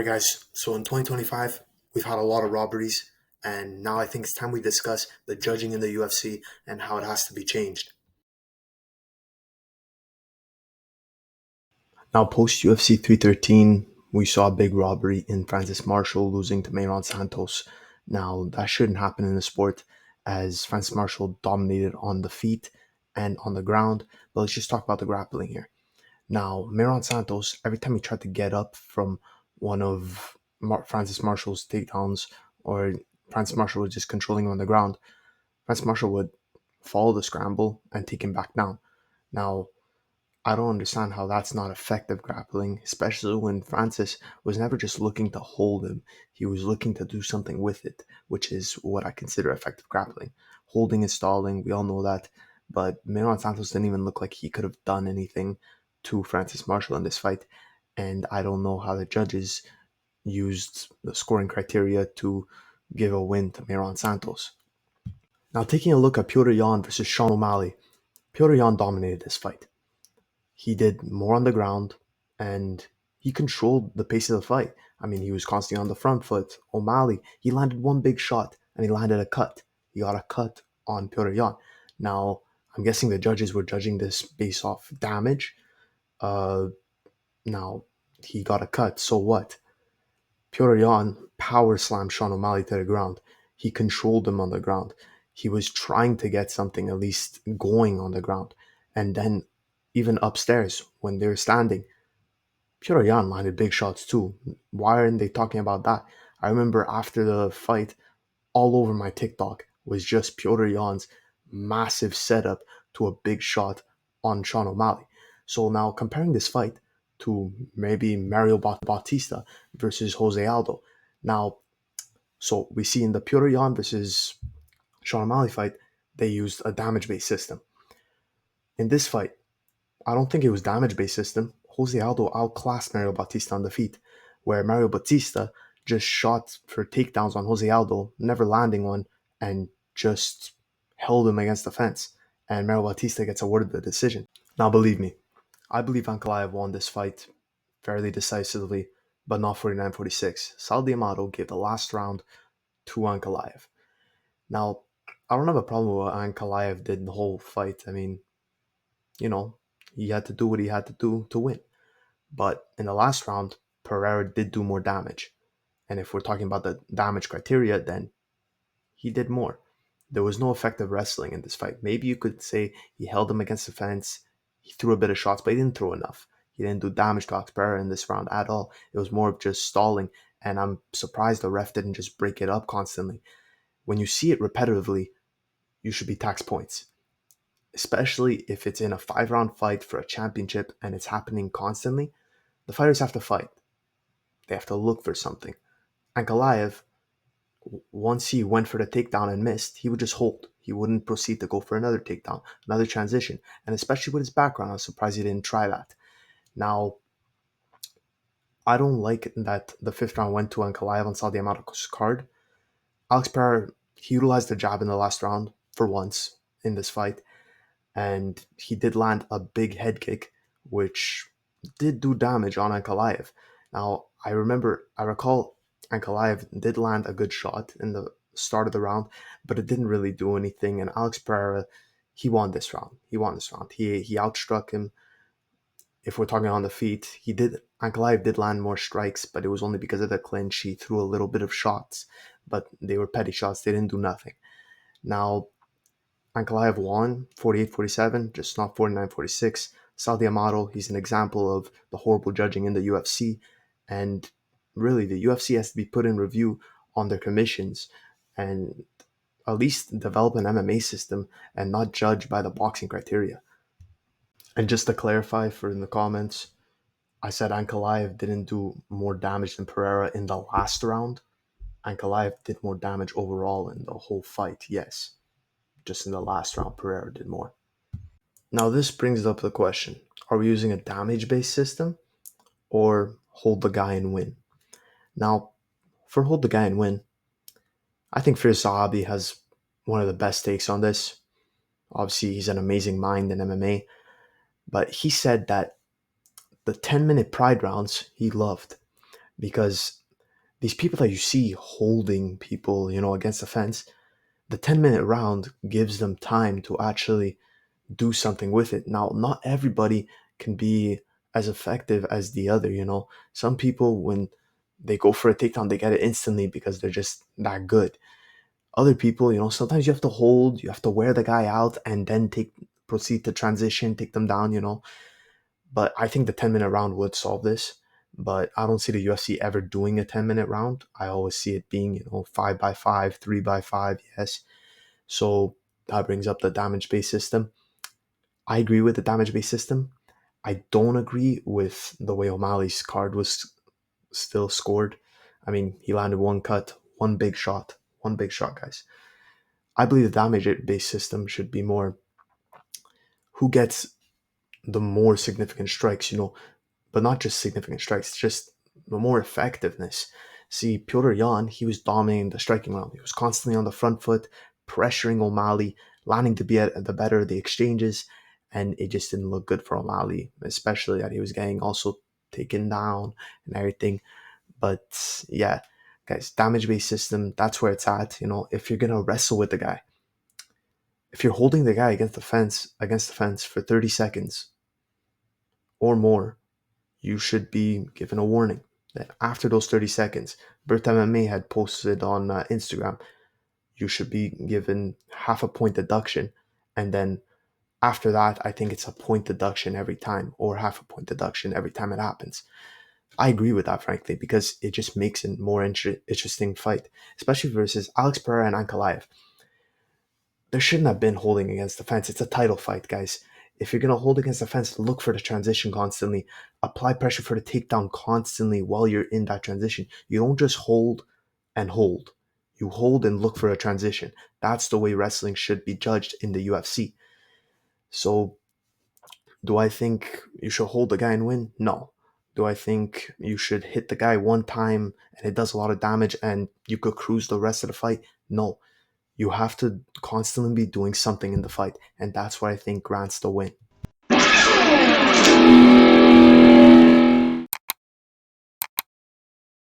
All right, guys. So in 2025, we've had a lot of robberies, and now I think it's time we discuss the judging in the UFC and how it has to be changed. Now, post UFC 313, we saw a big robbery in Francis Marshall losing to Mayron Santos. Now, that shouldn't happen in the sport, as Francis Marshall dominated on the feet and on the ground. But let's just talk about the grappling here. Now, Mayron Santos, every time he tried to get up from one of Francis Marshall's takedowns, or Francis Marshall was just controlling him on the ground, Francis Marshall would follow the scramble and take him back down. Now, I don't understand how that's not effective grappling, especially when Francis was never just looking to hold him. He was looking to do something with it, which is what I consider effective grappling. Holding and stalling, we all know that. But Mayron Santos didn't even look like he could have done anything to Francis Marshall in this fight. And I don't know how the judges used the scoring criteria to give a win to Mayron Santos. Now, taking a look at Petr Yan versus Sean O'Malley, Petr Yan dominated this fight. He did more on the ground and he controlled the pace of the fight. I mean, he was constantly on the front foot. O'Malley, he landed one big shot and he landed a cut. He got a cut on Petr Yan. Now, I'm guessing the judges were judging this based off damage. Uh, Now, he got a cut, so what? Petr Yan power slammed Sean O'Malley to the ground. He controlled him on the ground. He was trying to get something at least going on the ground. And then even upstairs when they were standing, Petr Yan landed big shots too. Why aren't they talking about that? I remember after the fight, all over my TikTok was just Petr Yan's massive setup to a big shot on Sean O'Malley. So now comparing this fight to maybe Mario Bautista versus Jose Aldo. Now, so we see in the Petr Yan versus Sean O'Malley fight, they used a damage-based system. In this fight, I don't think it was damage-based system. Jose Aldo outclassed Mario Bautista on the feet, where Mario Bautista just shot for takedowns on Jose Aldo, never landing one, and just held him against the fence. And Mario Bautista gets awarded the decision. Now, believe me, I believe Ankalaev won this fight fairly decisively, but not 49-46. Sal D'Amato gave the last round to Ankalaev. Now, I don't have a problem with what Ankalaev did in the whole fight. I mean, you know, he had to do what he had to do to win. But in the last round, Pereira did do more damage. And if we're talking about the damage criteria, then he did more. There was no effective wrestling in this fight. Maybe you could say he held him against the fence, he threw a bit of shots, but he didn't throw enough. He didn't do damage to Alex Pereira in this round at all. It was more of just stalling, and I'm surprised the ref didn't just break it up constantly. When you see it repetitively, you should be taxed points, especially if it's in a 5-round fight for a championship and it's happening constantly. The fighters have to fight. They have to look for something. Ankalaev, once he went for the takedown and missed, he would just hold. He wouldn't proceed to go for another takedown, another transition. And especially with his background, I was surprised he didn't try that. Now, I don't like that the 5th round went to Ankalaev on Sal D'Amato's card. Alex Pereira, he utilized the jab in the last round for once in this fight. And he did land a big head kick, which did do damage on Ankalaev. Now, I recall Ankalaev did land a good shot in the start of the round, but it didn't really do anything. And Alex Pereira, he won this round. He won this round. He outstruck him. If we're talking on the feet, Ankalaev did land more strikes, but it was only because of the clinch. He threw a little bit of shots, but they were petty shots. They didn't do nothing. Now, Ankalaev won 48-47, just not 49-46. Sal D'Amato, he's an example of the horrible judging in the UFC. And really, the UFC has to be put in review on their commissions and at least develop an MMA system and not judge by the boxing criteria. And just to clarify for in the comments, I said Ankalaev didn't do more damage than Pereira in the last round. Ankalaev did more damage overall in the whole fight, yes. Just in the last round, Pereira did more. Now, this brings up the question, are we using a damage-based system or hold the guy and win? Now, for hold the guy and win, I think Firas Zahabi has one of the best takes on this. Obviously, he's an amazing mind in MMA, but he said that the 10-minute pride rounds he loved. because these people that you see holding people, against the fence, the 10-minute round gives them time to actually do something with it. Now, not everybody can be as effective as the other, Some people, when they go for a takedown, they get it instantly because they're just that good. Other people, sometimes you have to hold, you have to wear the guy out and then proceed to transition, take them down. But I think the 10-minute round would solve this. But I don't see the UFC ever doing a 10-minute round. I always see it being, 5 by 5, 3 by 5, yes. So that brings up the damage based system. I agree with the damage based system. I don't agree with the way O'Malley's card was still scored. I mean, he landed one cut, one big shot, guys. I believe the damage based system should be more who gets the more significant strikes, but not just significant strikes, just the more effectiveness. See, Piotr Jan, he was dominating the striking round. He was constantly on the front foot, pressuring O'Malley, landing to be at the better of the exchanges, and it just didn't look good for O'Malley, especially that he was getting also taken down and everything. But yeah, guys, damage based system, that's where it's at. If you're gonna wrestle with the guy, if you're holding the guy against the fence for 30 seconds or more, you should be given a warning that after those 30 seconds, Bert MMA had posted on Instagram, you should be given half a point deduction. And then after that, I think it's a point deduction every time or half a point deduction every time it happens. I agree with that, frankly, because it just makes it more interesting fight, especially versus Alex Pereira and Ankalaev. There shouldn't have been holding against the fence. It's a title fight, guys. If you're going to hold against the fence, look for the transition constantly. Apply pressure for the takedown constantly while you're in that transition. You don't just hold and hold. You hold and look for a transition. That's the way wrestling should be judged in the UFC. So, do I think you should hold the guy and win? No. Do I think you should hit the guy one time and it does a lot of damage and you could cruise the rest of the fight? No. You have to constantly be doing something in the fight, and that's what I think grants the win.